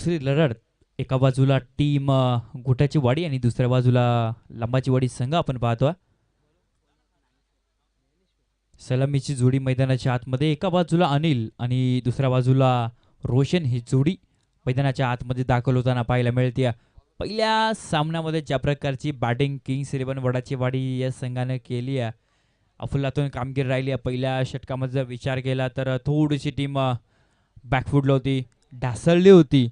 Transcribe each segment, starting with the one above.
दुसरी लढत एका बाजूला टीम घोटाची वाडी आणि दुसऱ्या बाजूला लंबाची वाडी संघ आपण पाहतोय. सलामीची जोडी मैदानाच्या आतमध्ये एका बाजूला अनिल आणि दुसऱ्या बाजूला रोशन ही जोडी मैदानाच्या आतमध्ये दाखल होताना पाहायला मिळते. पहिल्या सामन्यामध्ये ज्या प्रकारची बॅटिंग किंग्स 11 वडाची वाडी या संघाने केली आहे, अफलातून कामगिरी राहिली आहे. पहिल्या षटकामध्ये जर विचार केला तर थोडीशी टीम बॅकफुटला होती, ढासळली होती.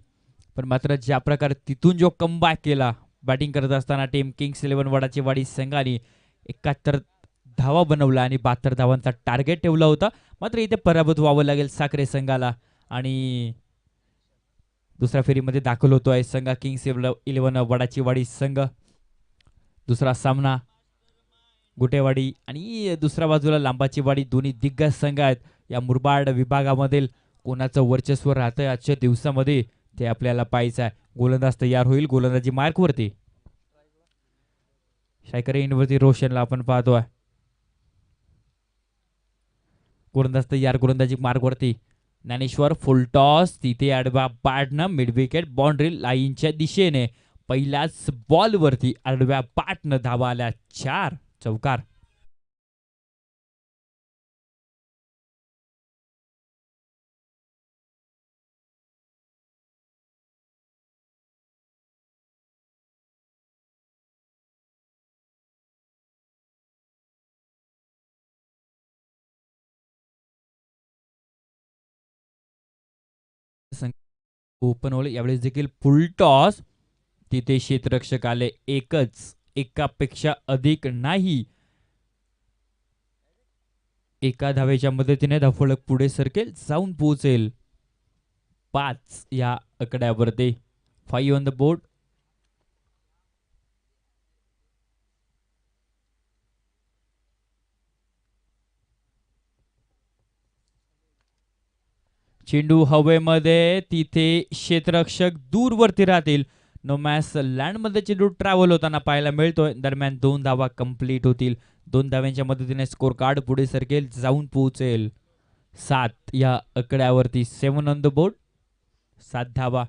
पण मात्र ज्या प्रकारे तिथून जो कमबॅक केला बॅटिंग करत असताना टीम किंग्स 11 वडाची वाडी संघाने 71 धावा बनवला आणि 72 धावांचा टार्गेट ठेवला होता. मात्र इथे पराभूत व्हावं लागेल साखरे संघाला आणि दुसऱ्या फेरीमध्ये दाखल होतोय संघ किंग्स 11 वडाची वाडी संघ. दुसरा सामना गुटेवाडी आणि दुसऱ्या बाजूला लांबाची वाडी, दोन्ही दिग्गज संघ आहेत. या मुरबाड विभागामधील कोणाचं वर्चस्व राहतंय आजच्या दिवसामध्ये ते आपल्याला पाहायचं आहे. गोलंदाज तयार होईल गोलंदाजी मार्कवरती. शायकर एंडवरती रोशनला आपण पाहतोय. गोलंदाज तयार गोलंदाजी मार्कवरती. ज्ञानेश्वर फुल टॉस, तिथे आडवा पाडणं, मिड विकेट बाउंड्री लाईनच्या दिशेने. पहिल्याच बॉलवरती आडव्या पाटनं धावा आल्या 4 चौकार. ओपन होल यावेळेस देखील फुल टॉस, तिथे क्षेत्ररक्षक आले एकच, एकापेक्षा अधिक नाही. एका धावेच्या मदतीने धावफलक पुढे सरकेल, जाऊन पोहोचेल 5 या आकड्यावरती. 5 ऑन द बोर्ड. चेंडू हवेमध्ये, तिथे क्षेत्ररक्षक दूरवरती राहतील. नो मॅच लँडमध्ये चेंडू ट्रॅव्हल होताना पाहायला मिळतोय. दरम्यान 2 धावा कंप्लीट होतील. 2 धाव्यांच्या मदतीने स्कोर कार्ड पुढे सरकेल, जाऊन पोहोचेल 7 या आकड्यावरती. 7 ऑन द बोर्ड. 7 धावा.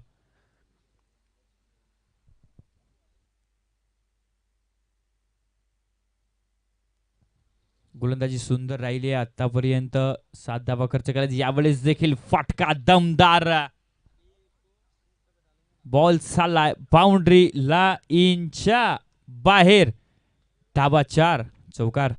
गोलंदाजी सुंदर राहिली आहे आतापर्यंत. 7 धावा खर्च करायचे. यावेळेस देखील फटका दमदार बॉल चाललाय बाउंड्री ला इंच्या बाहेर. धावा 4 चौकार.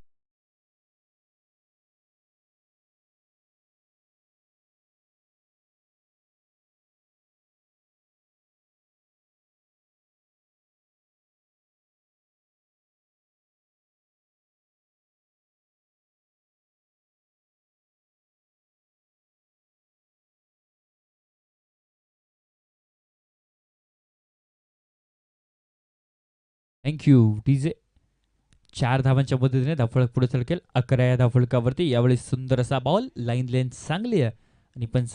Thank you DJ. 4 धावांच्या मदतीने धावफलक पुढे सरकेल 11 या धावफलकावरती. यावेळी सुंदर असा बॉल, लाईन लेंथ चांगली आहे आणि पंच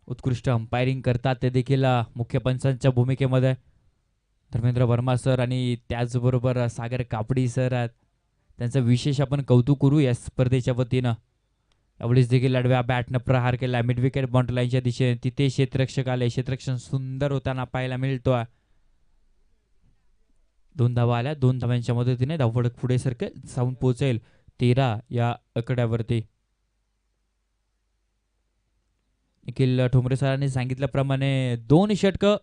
उत्कृष्ट अंपायरिंग करतात. ते देखील मुख्य पंचांच्या भूमिकेमध्ये धर्मेंद्र वर्मा सर आणि त्याचबरोबर सागर कापडी सर आहेत. त्यांचं विशेष आपण कौतुक करू या स्पर्धेच्या वतीनं. यावेळेस देखील आडव्या बॅटनं प्रहार केला मिड विकेट बाउंड्री लाईनच्या दिशेने. तिथे क्षेत्ररक्षक आले. क्षेत्ररक्षण सुंदर होताना पाहायला मिळतोय. 2 धावा आल्या. 2 धाव्यांच्या मदतीने धावफलक पुढे सरकेल, जाऊन पोहोचेल 13 या आकड्यावरती. निखिल ठोंबरे सरांनी सांगितल्याप्रमाणे 2 षटकं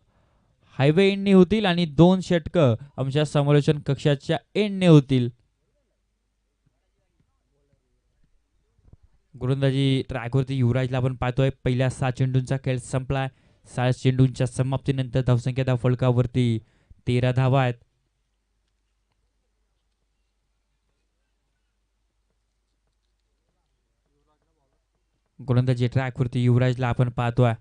हायवे एंडने होतील आणि 2 षटकं आमच्या समालोचन कक्षाच्या एंडने होतील. गोलंदाजी ट्रॅकवरती युवराजला आपण पाहतोय. पहिल्या 6 चेंडूंचा खेळ संपलाय. 6 चेंडूंच्या समाप्तीनंतर धावसंख्या धावफलकावरती 13 धावा आहेत. गोलंदाजी ट्रॅकवरती युवराजला आपण पाहतोय.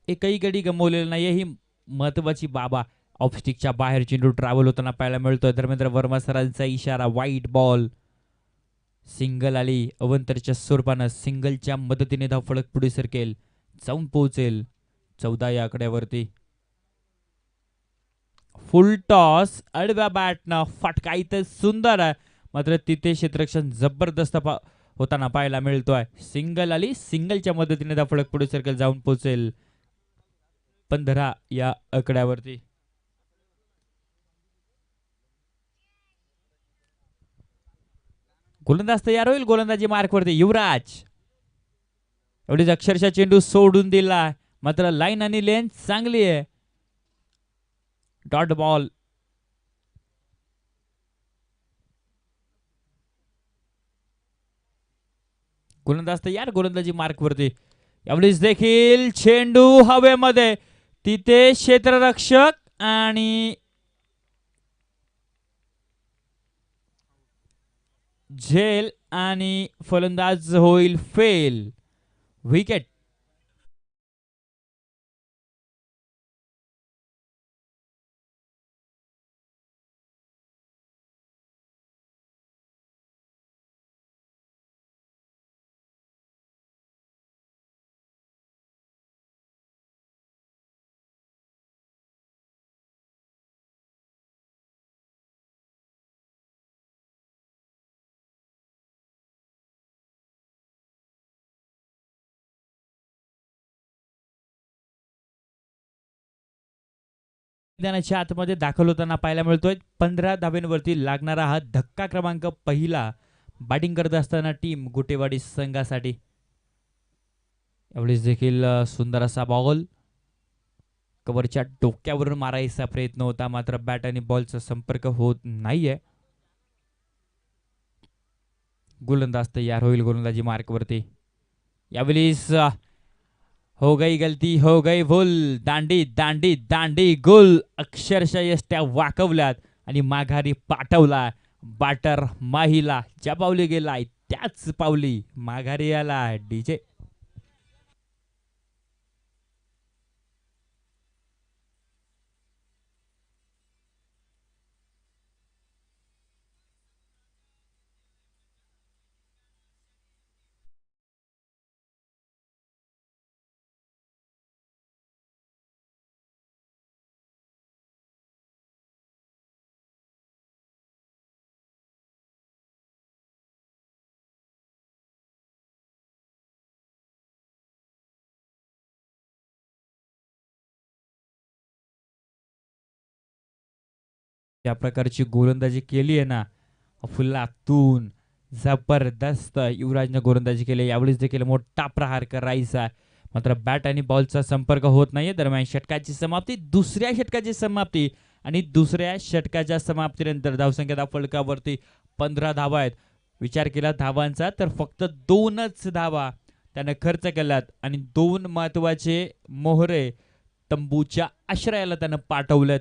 एकही गडी गमावलेला नाहीये, ही महत्वाची बाबा. ऑफस्टिकच्या बाहेर चेंडू ट्रॅव्हल होताना पाहायला मिळतोय. धर्मेंद्र वर्मा सरांचा इशारा, वाईट बॉल. सिंगल आली अवंतरच्या स्वरूपानं. सिंगलच्या मदतीने धावफलक पुढे सरकेल, जाऊन पोहोचेल 14 या आकड्यावरती. फुल टॉस, आडव्या बॅटनं फटका इथं सुंदर आहे. मात्र तिथे क्षेत्ररक्षण जबरदस्त होताना पाहायला मिळतोय. सिंगल आली, सिंगलच्या मदतीने धावफलक पुढे सरकेल, जाऊन पोहोचेल 15 या आकड्यावरती. गोलंदाज तयार होईल गोलंदाजी मार्कवरती. युवराज एवढीच अक्षरशः चेंडू सोडून दिला, मात्र लाईन आणि लेंथ चांगली आहे. Dot ball. गोलंदाज तयार गोलंदाजी मार्कवरती. यावेळेस देखील चेंडू हवेमध्ये, तिथे क्षेत्ररक्षक आणि झेल आणि फलंदाज होईल फेल. विकेट. मैदानाच्या आतमध्ये दाखल होताना पाहायला मिळतोय. 15 धाब्यांवरती लागणारा हा धक्का क्रमांक पहिला बॅटिंग करत असताना टीम गुटेवाडी संघासाठी. यावेळेस देखील सुंदर असा बॉल कव्हरच्या डोक्यावरून मारायचा प्रयत्न होता, मात्र बॅट आणि बॉलचा संपर्क होत नाहीये. गोलंदाज तयार होईल गोलंदाजी मार्कवरती. यावेळेस हो गई गलती हो गई भूल. दांडी दांडी दांडी गोल. अक्षरशः यष्ट्या वाकवल्यात आणि माघारी पाठवला. बॅटर माहीला ज्या पावली गेलाय त्याच पावली माघारी आला डीजे. ज्या प्रकारची गोलंदाजी केली आहे ना फुलातून, जबरदस्त युवराजने गोलंदाजी केली. यावेळेस देखील मोठा प्रहार करायचा, मात्र बॅट आणि बॉलचा संपर्क होत नाहीये. दरम्यान षटकाची समाप्ती, दुसऱ्या षटकाची समाप्ती आणि दुसऱ्या षटकाच्या समाप्तीनंतर धावसंख्या फलकावरती 15 धावा आहेत. विचार केला धावांचा तर फक्त 2च धावा त्याने खर्च केल्यात आणि 2 महत्वाचे मोहरे तंबूच्या आश्रयाला त्यानं पाठवलेत.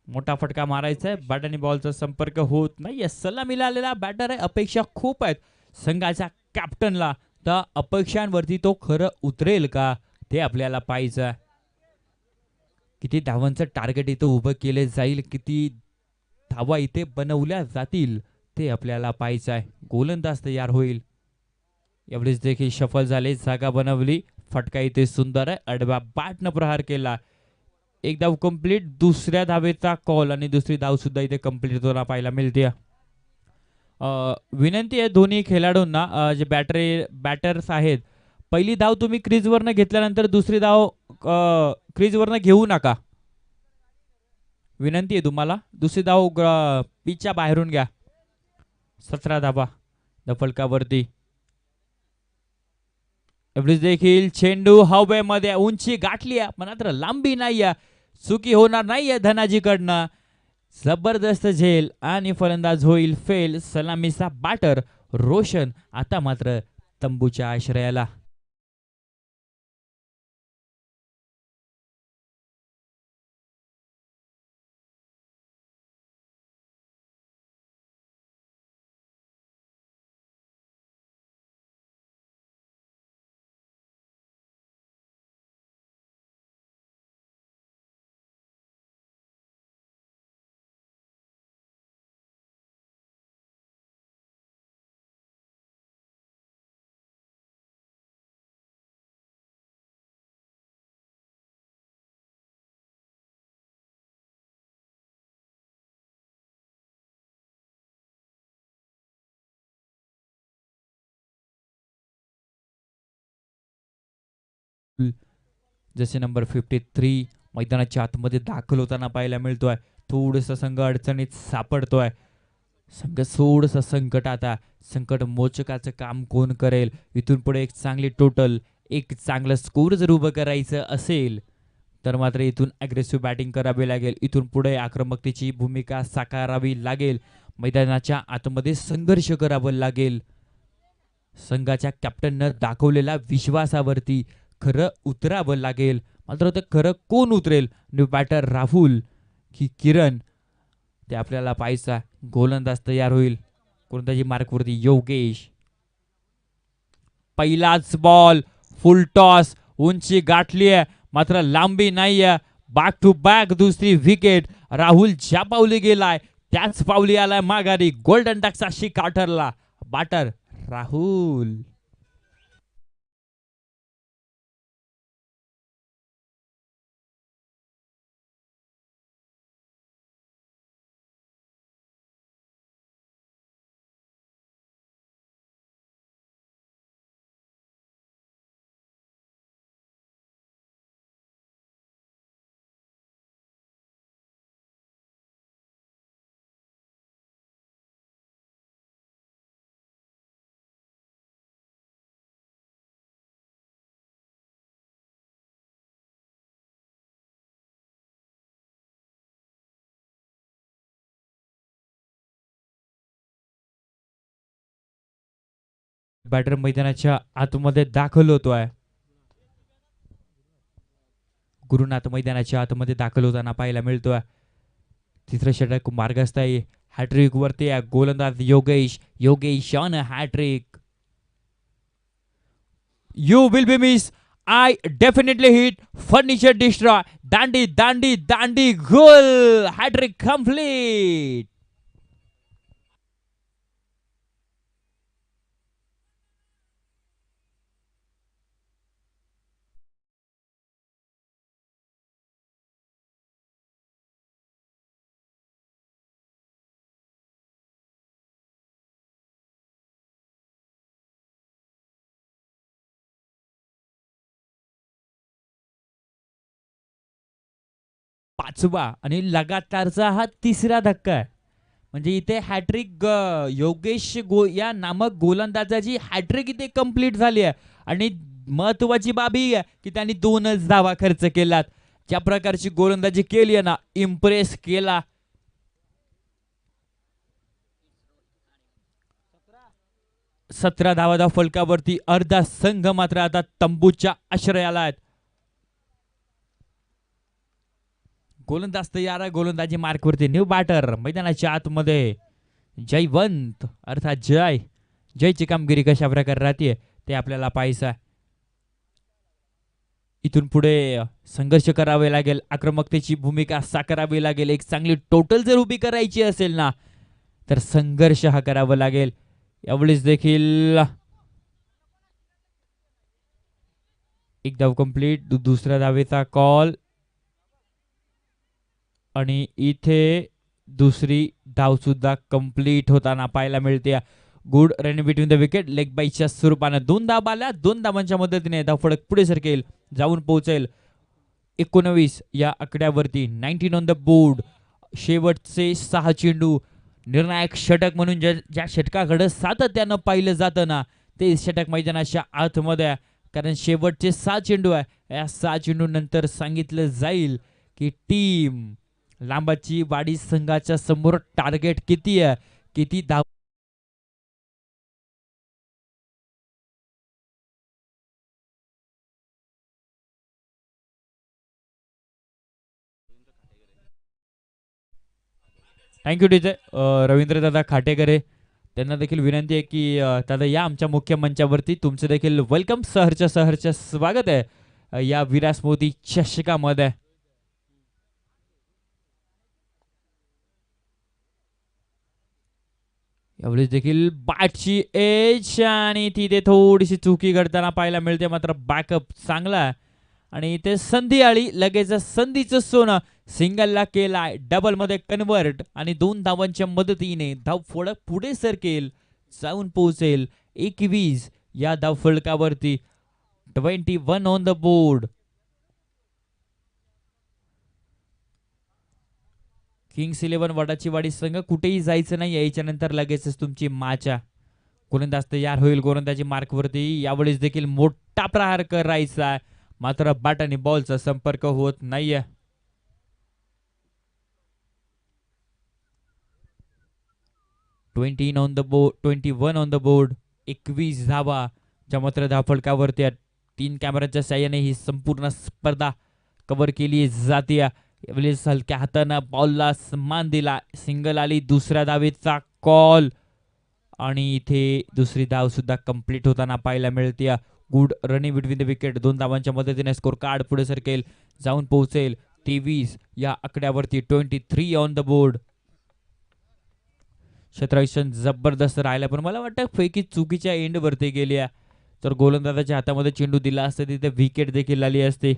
मोठा फटका मारायचा आहे, बॅट आणि बॉलचा संपर्क होत नाही. सलामीला आलेला बॅटर आहे. अपेक्षा खूप आहेत संघाच्या कॅप्टनला, तर अपेक्षांवरती तो खरं उतरेल का ते आपल्याला पाहायचं. किती धावांचं टार्गेट इथं उभं केले जाईल, किती धावा इथे बनवल्या जातील ते आपल्याला पाहायचं आहे. गोलंदाज तयार होईल. यावेळेस देखील सफल झाले, जागा बनवली. फटका इथे सुंदर आहे, आडव्या बॅटनं प्रहार केला. एक धाव कंप्लीट. दुसऱ्या धावेचा कॉल आणि दुसरी धाव सुद्धा इथे कंप्लीट होताना पाहायला मिळते. विनंती आहे दोन्ही खेळाडूंना, जे बॅटर्स आहेत, पहिली धाव तुम्ही क्रीजवरनं घेतल्यानंतर दुसरी धाव क्रीजवरनं घेऊ नका. विनंती आहे तुम्हाला. दुसरी धाव पिचच्या बाहेरून घ्या. 17 धावा फलकावरती. एवढीच देखील चेंडू हवेमध्ये, उंची गाठली आहे मात्र लांबी नाही आहे. चुकी होणार नाहीये धनाजीकडनं. जबरदस्त झेल आणि फलंदाज होईल फेल. सलामीचा बॅटर रोशन आता मात्र तंबूच्या आश्रयाला. जसे नंबर 53 मैदानाच्या आतमध्ये दाखल होताना पाहायला मिळतोय. थोडस संघ अडचणीत सापडतोय. संघ थोडस संकट, आता संकट मोचकाचं काम कोण करेल. इथून पुढे एक चांगली टोटल, एक चांगलं स्कोर जर उभं करायचं असेल तर मात्र इथून अग्रेसिव्ह बॅटिंग करावी लागेल. इथून पुढे आक्रमकतेची भूमिका साकारावी लागेल. मैदानाच्या आतमध्ये संघर्ष करावं लागेल. संघाच्या कॅप्टननं दाखवलेल्या विश्वासावरती खरं उतरावं लागेल. मात्र ते खरं कोण उतरेल, न्यू बॅटर राहुल की किरण, ते आपल्याला पाहायचा. गोलंदाज तयार होईल. गोलंदाजी मार्कवरती योगेश. पहिलाच बॉल, फुल टॉस, उंची गाठली आहे मात्र लांबी नाहीये. बॅक टू बॅक दुसरी विकेट. राहुल ज्या पावली गेलाय त्याच पावली आलाय माघारी. गोल्डन डकचा शिकार ठरला. बॅटर राहुल. बॅटर मैदानाच्या आतमध्ये दाखल होतोय. गुरुनाथ मैदानाच्या आतमध्ये दाखल होताना पाहायला मिळतोय. तिसरं षटक मार्गस्थ आहे. हॅट्रिक वरती आहे गोलंदाज Yogesh. Yogesh on hattrick. You will be missed. I definitely hit. Furniture destroy. Dandy, dandy, dandy. Goal. Hat-trick complete. पाचवा आणि लगातारचा हा तिसरा धक्का आहे. म्हणजे इथे हॅट्रिक योगेश या नामक गोलंदाजाची हॅट्रिक इथे कंप्लीट झाली आहे. आणि महत्वाची बाब ही आहे की त्यांनी 2च धावा खर्च केलात. ज्या प्रकारची गोलंदाजी केली आहे ना, इम्प्रेस केला. 17 धावा फलकावरती अर्धा संघ मात्र आता तंबूच्या आश्रयाला आहेत. गोलंदाज तयार आहे. गोलंदाजी मार्कवरती न्यू बॅटर मैदानाच्या आतमध्ये जयवंत अर्थात जय. जयची कामगिरी कशा प्रकारे राहते ते आपल्याला पाहायचं. इथून पुढे संघर्ष करावे लागेल. आक्रमकतेची भूमिका साकारावी लागेल. एक चांगली टोटल जर उभी करायची असेल ना तर संघर्ष हा करावा लागेल. यावेळेस देखील एक धाव कंप्लीट. दुसऱ्या धावेचा कॉल आणि इथे दुसरी धाव सुद्धा कंप्लीट होताना पाहायला मिळते. Good run between the wicket. Leg बाईच्या स्वरूपाने 2 धावा आल्या. 2 धावांच्या मदतीने धावफलक पुढे सरकेल, जाऊन पोहोचेल 19 या आकड्यावरती. 19 ऑन द बोर्ड. शेवटचे 6 चेंडू. निर्णायक षटक म्हणून ज्या षटकाकडे सातत्यानं पाहिलं जातं ना ते षटक मैदानाच्या आतमध्ये. कारण शेवटचे 6 चेंडू आहे. या 6 चेंडू नंतर सांगितलं जाईल की टीम लांबाची वाडी संघाच्या समोर टार्गेट किती आहे, किती धाव थँक्यू टीचर. रवींद्र दादा खाटेकरे त्यांना देखील विनंती आहे की दादा या आमच्या मुख्य मंचावरती. तुमचं देखील वेलकम, सहर्ष स्वागत आहे या विरास मोदी चषकामध्ये. यावेळेस देखील बॅटची एज आणि तिथे थोडीशी चुकी घडताना पाहायला मिळते, मात्र बॅकअप चांगला आहे. आणि इथे संधी आली, लगेच संधीचं सोनं सिंगलला केलाय, डबल मध्ये कन्वर्ट आणि 2 धावांच्या मदतीने धावफलक पुढे सरकेल, जाऊन पोहोचेल 21 या धावफलकावरती. 21 ऑन द बोर्ड. किंग्स 11 वडाची वाडी संघ कुठेही जायचं नाही, याच्यानंतर लगेचच तुमची माचा गोलंदाज तयार होईल गोलंदाजी मार्कवरती. यावेळेस देखील मोठा प्रहार करायचा आहे, मात्र बॅट आणि बॉलचा संपर्क होत नाहीये. 21 ऑन द बोर्ड. 21 धावा ज्या मात्र धावफलकावरती आहेत. 3 कॅमेऱ्याच्या साह्याने ही संपूर्ण स्पर्धा कव्हर केली जाते. यावेळेस हलक्या हातानं बॉलला सन्मान दिला, सिंगल आली, दुसऱ्या धावेचा कॉल आणि इथे दुसरी धाव सुद्धा कंप्लीट होताना पाहायला मिळते. Good running between the wicket. 2 धावांच्या मदतीने स्कोर कार्ड पुढे सरकेल, जाऊन पोहोचेल 23 या आकड्यावरती. 23 ऑन द बोर्ड. क्षेत्ररक्षण जबरदस्त राहिलं, पण मला वाटतं पैकी चुकीच्या एंड वरती गेली आहे. तर गोलंदाजाच्या हातामध्ये चेंडू दिला असता तिथे विकेट देखील आली असते.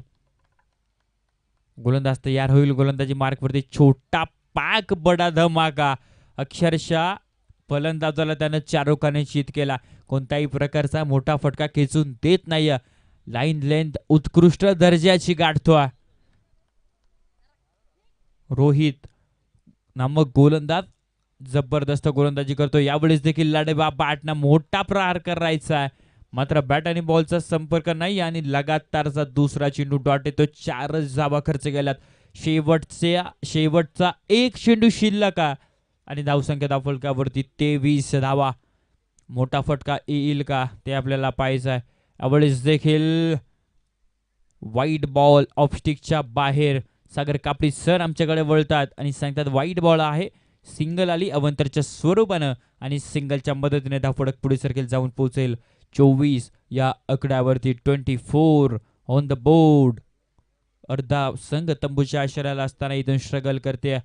गोलंदाज तयार होईल गोलंदाजी मार्कवरती. छोटा पाक बडा धमाका. अक्षरशः फलंदाजाला त्यानं चारोखाने चित केला. कोणत्याही प्रकारचा मोठा फटका खेचून देत नाही. लाईन लेंथ उत्कृष्ट दर्जाची गाठतो. रोहित नामक गोलंदाज जबरदस्त गोलंदाजी करतो. यावेळेस देखील लाडेबा बॅटना मोठा प्रहार करायचा आहे, मात्र बॅट आणि बॉलचा संपर्क नाही आणि लगातारचा दुसरा चेंडू डॉट येतो. 4च धावा खर्च केल्यात. शेवटचा एक चेंडू शिल्लक आणि धावसंख्या धावफलकावरती 23 धावा. मोठा फटका येईल का ते आपल्याला पाहायचं आहे. यावेळेस देखील वाईट बॉल ऑफस्टिकच्या बाहेर. सागर कापडी सर आमच्याकडे वळतात आणि सांगतात वाईट बॉल आहे. सिंगल आली अवंतरच्या स्वरूपानं आणि सिंगलच्या मदतीने धावफलक पुढे सरकेल, जाऊन पोहोचेल 24 या आकड्यावरती. 24 ऑन द बोर्ड. अर्धा संघ तंबूच्या आश्रयाला असताना इथून स्ट्रगल करते.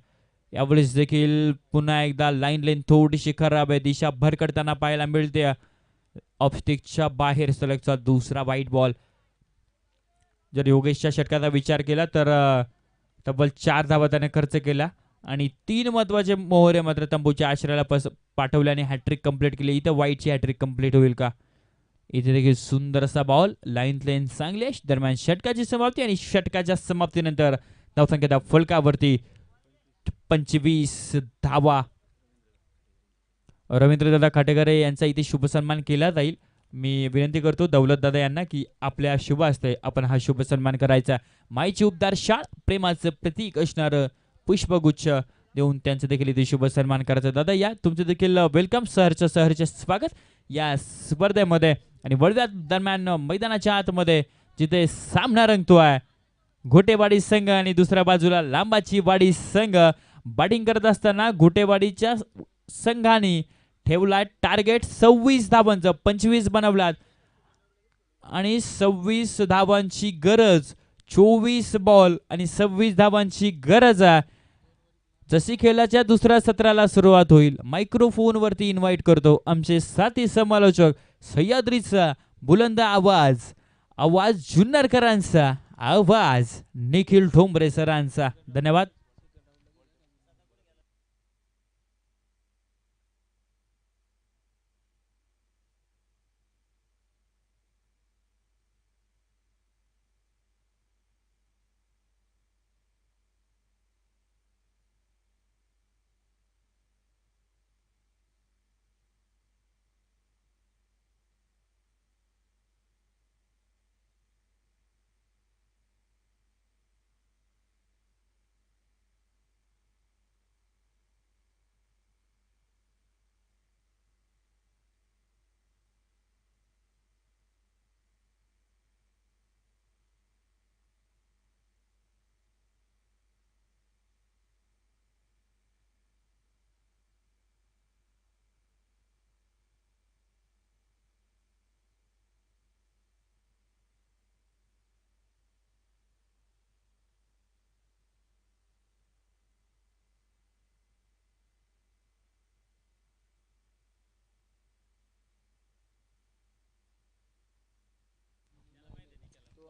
यावेळेस देखील पुन्हा एकदा लाईन लेन थोडीशी खराब आहे, दिशा भरकटताना पाहायला मिळते. ऑफस्टिकच्या बाहेर सलगचा दुसरा वाईट बॉल. जर योगेशच्या षटकाचा विचार केला तर तब्बल 4 धावा त्याने खर्च केला आणि 3 महत्वाचे मोहरे मात्र तंबूच्या आश्रयाला पाठवले आणि हॅट्रिक कंप्लीट केली. इथं वाईटची हॅट्रिक कंप्लीट होईल का? इथे देखील सुंदर असा बॉल. लाईन लेन चांगले. दरम्यान षटकाची समाप्ती आणि षटकाच्या समाप्तीनंतर धावसंख्या फलकावरती 25 धावा. रवींद्रदादा खाटेकरे यांचा इथे शुभ सन्मान केला जाईल. मी विनंती करतो दौलत दादा यांना की आपल्या शुभ हस्ते आपण हा शुभ सन्मान करायचा. माईची उपदार शाळ प्रेमाचं प्रतीक असणार पुष्पगुच्छ देऊन त्यांचं देखील इथे शुभ सन्मान करायचा. दादा या तुमचं देखील वेलकम, सहर्ष स्वागत या स्पर्धेमध्ये. आणि वर्धा दरम्यान मैदानाच्या आतमध्ये जिथे सामना रंगतो आहे, घोटेवाडी संघ आणि दुसऱ्या बाजूला लांबाची वाडी संघ. बॅटिंग करत असताना घोटेवाडीच्या संघाने ठेवला टार्गेट 26 धावांचं. 25 बनवलात आणि 26 धावांची गरज. 24 बॉल आणि 26 धावांची गरज आहे. जशी खेळाच्या दुसऱ्या सत्राला सुरुवात होईल, मायक्रोफोन वरती इन्व्हाइट करतो आमचे साथी समालोचक सह्याद्रीचा बुलंद आवाज, आवाज जुन्नरकरांचा, आवाज निखिल ठोंबरे सरांचा. धन्यवाद.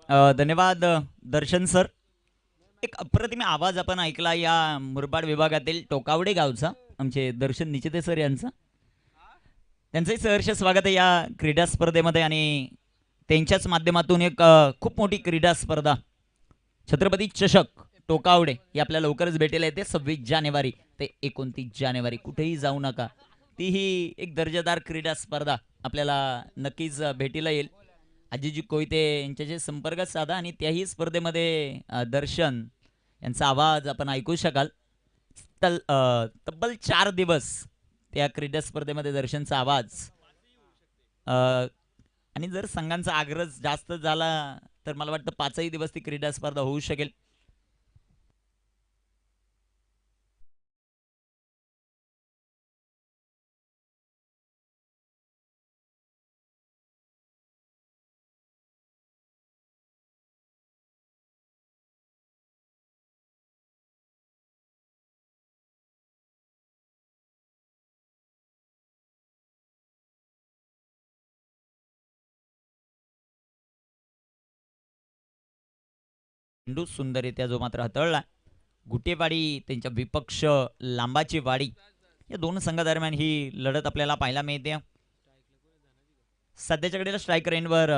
धन्यवाद दर्शन सर. एक अप्रतिम आवाज आपण ऐकला या मुरबाड विभागातील टोकावडे गावचा, आमचे दर्शन निचिते सर यांचा. त्यांचंही सहर्ष स्वागत आहे या क्रीडा स्पर्धेमध्ये आणि त्यांच्याच माध्यमातून एक खूप मोठी क्रीडा स्पर्धा छत्रपती चषक टोकावडे ही आपल्याला लवकरच भेटेल येते 26 जानेवारी ते 29 जानेवारी. कुठेही जाऊ नका, तीही एक दर्जेदार क्रीडा स्पर्धा आपल्याला नक्कीच भेटीला येईल. अजितजी कोयते यांच्याशी संपर्क साधा आणि त्याही स्पर्धेमध्ये दर्शन यांचा आवाज आपण ऐकू शकाल. तब्बल 4 दिवस त्या क्रीडा स्पर्धेमध्ये दर्शनचा आवाज आणि जर संघांचा आग्रह जास्त झाला तर मला वाटतं 5ही दिवस ती क्रीडा स्पर्धा होऊ शकेल. चेंडू सुंदररित्या जो मात्र हाताळला. गुटेवाडी त्यांच्या विपक्ष लांबाची वाडी या दोन संघादरम्यान ही लढत आपल्याला पाहायला मिळते. सध्याच्या घडीला स्ट्राईक रेंजवर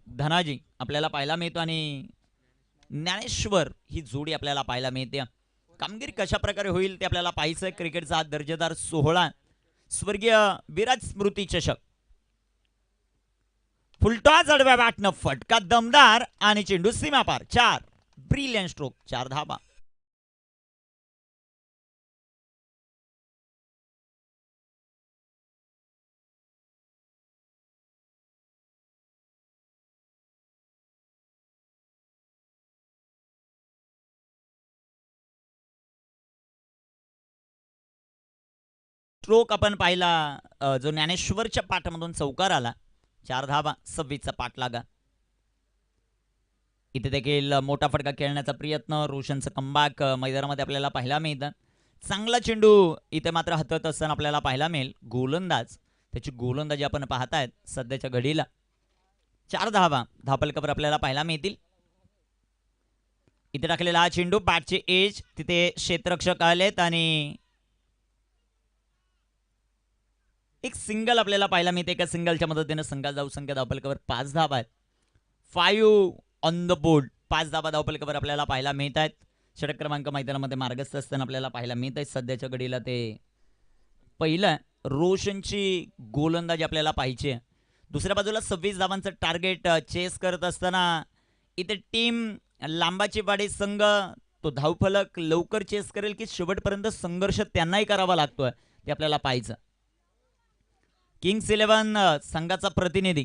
धनाजी आपल्याला पाहायला मिळतो आणि ज्ञानेश्वर ही जोडी आपल्याला पाहायला मिळते. कामगिरी कशा प्रकारे होईल ते आपल्याला पाहायचं. क्रिकेटचा हा दर्जेदार सोहळा स्वर्गीय विराज स्मृती चषक. फुलटॉस आडव्या बॅटनं फटका दमदार आणि चेंडू सीमापार. 4 ब्रिलियंट स्ट्रोक, 4 धाबा. स्ट्रोक आपण पाहिला जो ज्ञानेश्वरच्या पाठामधून चौकार आला. 4 धाबा, 26चा पाठ लागा. इथे देखील मोठा फटका खेळण्याचा प्रयत्न. रोशनचं कमबॅक मैदानामध्ये आपल्याला पाहायला मिळतं. चांगला चेंडू इथे मात्र हातात असताना आपल्याला पाहायला मिळेल. गोलंदाज त्याची गोलंदाजी आपण पाहतायत सध्याच्या घडीला. 4 धाबा धापलकवर आपल्याला पाहायला मिळतील. इथे टाकलेला हा चेंडू बॅटचे एज तिथे क्षेत्ररक्षक आलेत आणि एक सिंगल आपल्याला पाहायला मिळते. एका सिंगलच्या मदतीने संघात जाऊ संख्या धावपलकावर 5 धाबा आहेत. 5 ऑन द बोर्ड, 5 धाबा धावपलकावर आपल्याला पाहायला मिळत आहेत. षटक क्रमांक मैदानामध्ये मार्गस्थ असताना आपल्याला पाहायला मिळत आहे. सध्याच्या घडीला ते पहिलं रोशनची गोलंदाजी आपल्याला पाहिजे. दुसऱ्या बाजूला 26 धावांचं टार्गेट चेस करत असताना इथे टीम लांबाची वाडी संघ तो धावफलक लवकर चेस करेल की शेवटपर्यंत संघर्ष त्यांनाही करावा लागतोय ते आपल्याला पाहायचं. किंग्स 11 संघाचा प्रतिनिधी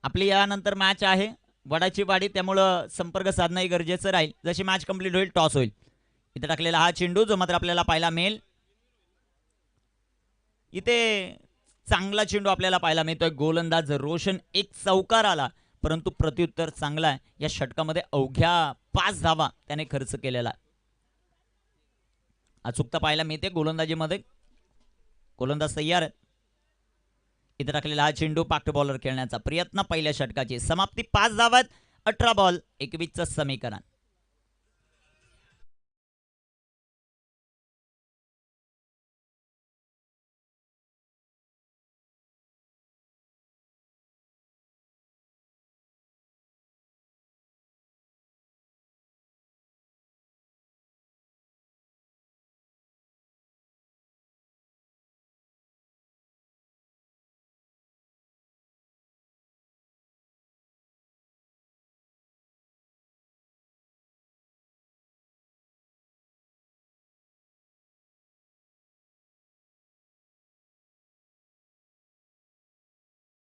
आपली यानंतर मॅच आहे वडाची वाडी, त्यामुळं संपर्क साधणंही गरजेचं राहील. जशी मॅच कंप्लीट होईल टॉस होईल. इथे टाकलेला हा चेंडू जो मात्र आपल्याला पाहायला मिळेल. इथे चांगला चेंडू आपल्याला पाहायला मिळतोय. गोलंदाज रोशन एक चौकार आला परंतु प्रत्युत्तर चांगला आहे. या षटकामध्ये अवघ्या 5 धावा त्याने खर्च केलेला. अचूकता पाहायला मिळते गोलंदाजीमध्ये. गोलंदाज तयार आहे. इथे टाकलेला हा चेंडू पाक बॉलर खेळण्याचा प्रयत्न. पहिल्या षटकाची समाप्ती 5 धावात 18 बॉल 21चं समीकरण.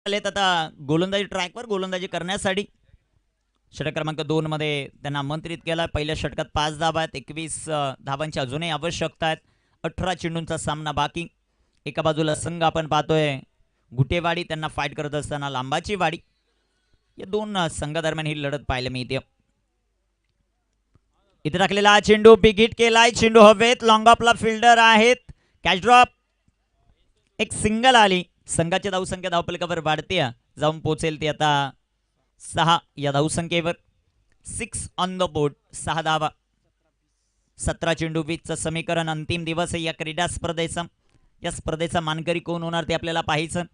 आता गोलंदाजी ट्रॅकवर गोलंदाजी करण्यासाठी षटक क्रमांक 2 मध्ये त्यांना आमंत्रित केला. पहिल्या षटकात 5 धाबा आहेत. 21 धाबांची अजूनही आवश्यकता आहेत. 18 चेंडूंचा सामना बाकी. एका बाजूला संघ आपण पाहतोय गुटेवाडी, त्यांना फाईट करत असताना लांबाची वाडी. या दोन संघादरम्यान ही लढत पाहायला मिळते. इथे टाकलेला हा चेंडू बिग हिट केलाय. चेंडू हवेत. लॉंग ऑफला फिल्डर आहेत. Catch drop. एक सिंगल आली. संघाची धावसंख्या धावपलकावर वाढते. जाऊन पोहोचेल ती आता 6 या धावसंख्येवर. 6 ऑन द बोर्ड, 6 धावा. 17 चेंडू 20चं समीकरण. अंतिम दिवस आहे या क्रीडा स्पर्धेचा. या स्पर्धेचा मानकरी कोण होणार ते आपल्याला पाहायचं.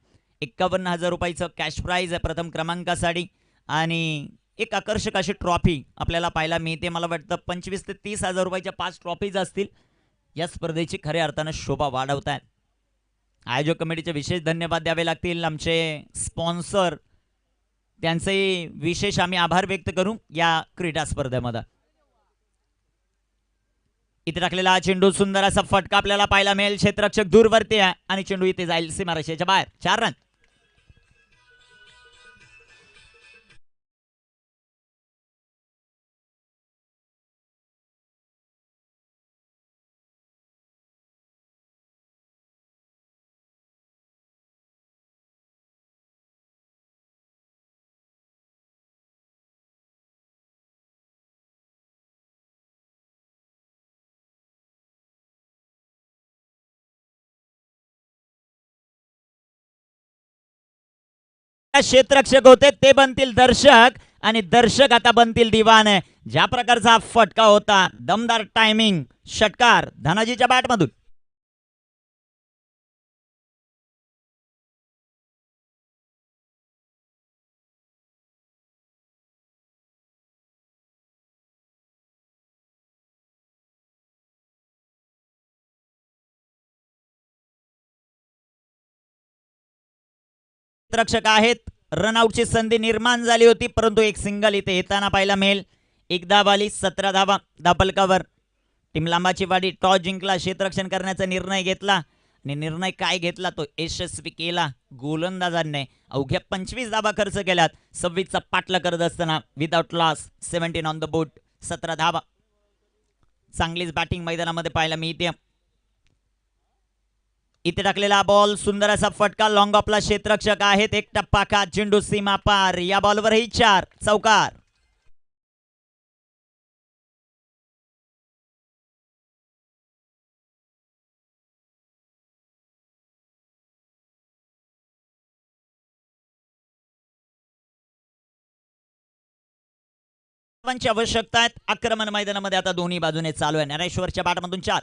51,000 रुपयाचं कॅश प्राईज आहे प्रथम क्रमांकासाठी आणि एक आकर्षक अशी ट्रॉफी आपल्याला पाहायला मिळते. मला वाटतं 25 ते 30,000 रुपयाच्या 5 ट्रॉफीज असतील. या स्पर्धेची खऱ्या अर्थानं शोभा वाढवत आहेत. आयोजक कमिटीचे विशेष धन्यवाद द्यावे लागतील. आमचे स्पॉन्सर त्यांचे विशेष आम्ही आभार व्यक्त करू या क्रीडा स्पर्धेमध्ये. इथे टाकलेला हा चेंडू सुंदर असा फटका आपल्याला पाहायला मिळेल. क्षेत्ररक्षक दूरवरती आहे आणि चेंडू इथे जाईल सीमारेषेच्या बाहेर. 4 रन. क्षेत्ररक्षक होते ते बनतील दर्शक आणि दर्शक आता बनतील दिवाने. ज्या प्रकारचा हा फटका होता, दमदार टायमिंग, षटकार धनाजीच्या बॅटमधून. क्षेत्ररक्षक आहेत. रनआउटची संधी निर्माण झाली होती परंतु एक सिंगल इथे येताना पाहायला मिळेल. एक धाव आली. 17 धावा धापलकावर. टीम लांबाची वाडी टॉस जिंकला. क्षेत्ररक्षण करण्याचा निर्णय घेतला आणि निर्णय काय घेतला तो यशस्वी केला गोलंदाजांनी. अवघ्या 25 धावा खर्च केल्यात. 26चा पाठला करत असताना without loss 17 on the board, 17 धावा. चांगलीच बॅटिंग मैदानामध्ये पाहायला मिळते. इथे टाकलेला बॉल सुंदर असा फटका. लॉंग ऑफला क्षेत्ररक्षक आहेत. एक टप्पा का चेंडू सीमा पार. या बॉलवरही 4 चौकार. ची आवश्यकता आहे. आक्रमण मैदानामध्ये आता दोन्ही बाजूने चालू आहे. ज्ञानेश्वरच्या बॅटमधून 4.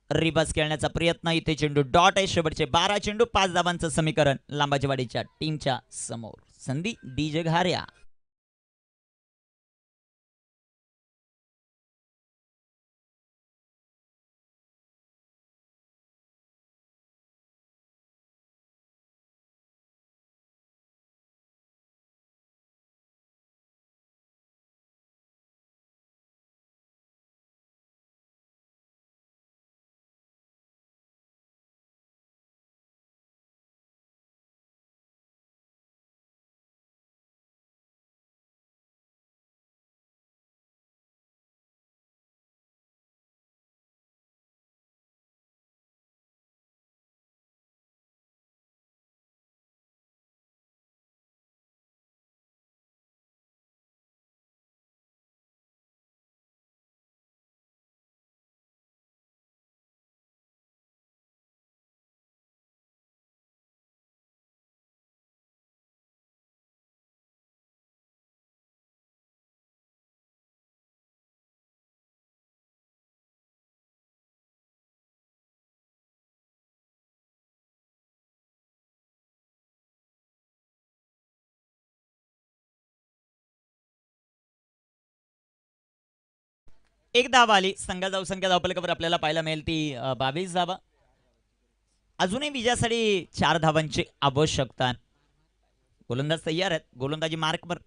रिबस खेळण्याचा प्रयत्न. इथे चेंडू डॉट आहे. शेवटचे 12 चेंडू 5 धावांचं समीकरण लांबाजीवाडीच्या टीमच्या समोर. संधी डीजे घाऱ्या. एक धाव आली. संघ धावसंख्या धावपलकावर आपल्याला पाहायला मिळेल ती 22 धावा. अजूनही विजयासाठी 4 धावांची आवश्यकता. गोलंदाज तयार आहेत. गोलंदाजी मार्कवर.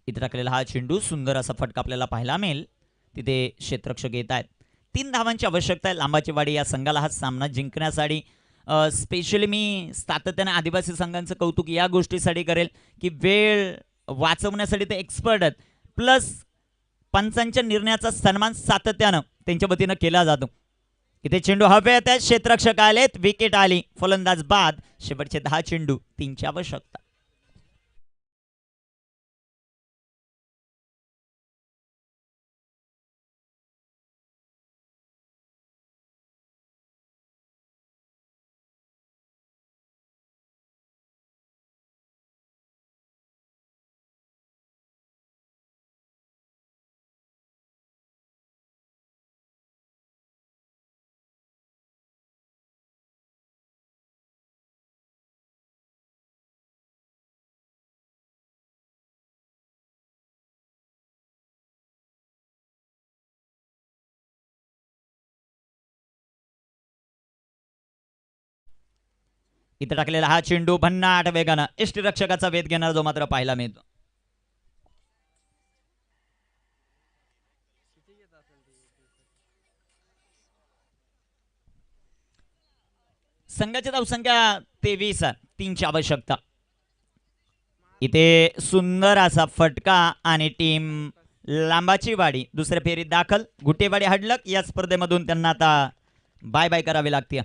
इथे टाकलेला हा चेंडू सुंदर असा फटका आपल्याला पाहायला मिळेल. तिथे क्षेत्ररक्षक येत आहेत. 3 धावांची आवश्यकता आहे लांबाची वाडी या संघाला हा सामना जिंकण्यासाठी. स्पेशली मी सातत्याने आदिवासी संघांचं कौतुक या गोष्टीसाठी करेल की वेळ वाचवण्यासाठी ते एक्सपर्ट आहेत. प्लस पंचांच्या निर्णयाचा सन्मान सातत्यानं त्यांच्या वतीनं केला जातो. इथे चेंडू हवेत आहेत. क्षेत्ररक्षक आलेत. विकेट आली. फलंदाज बाद. शेवटचे 10 चेंडू 3ची आवश्यकता. इथं टाकलेला हा चेंडू भन्नाट वेगानं यष्टीरक्षकाचा वेध घेणारा जो मात्र पाहायला मिळतो. संघाची धावसंख्या 23 आहे. 3ची आवश्यकता. इथे सुंदर असा फटका आणि टीम लांबाची वाडी दुसऱ्या फेरीत दाखल. गुटेवाडी हडलक या स्पर्धेमधून त्यांना आता बाय बाय करावी लागते.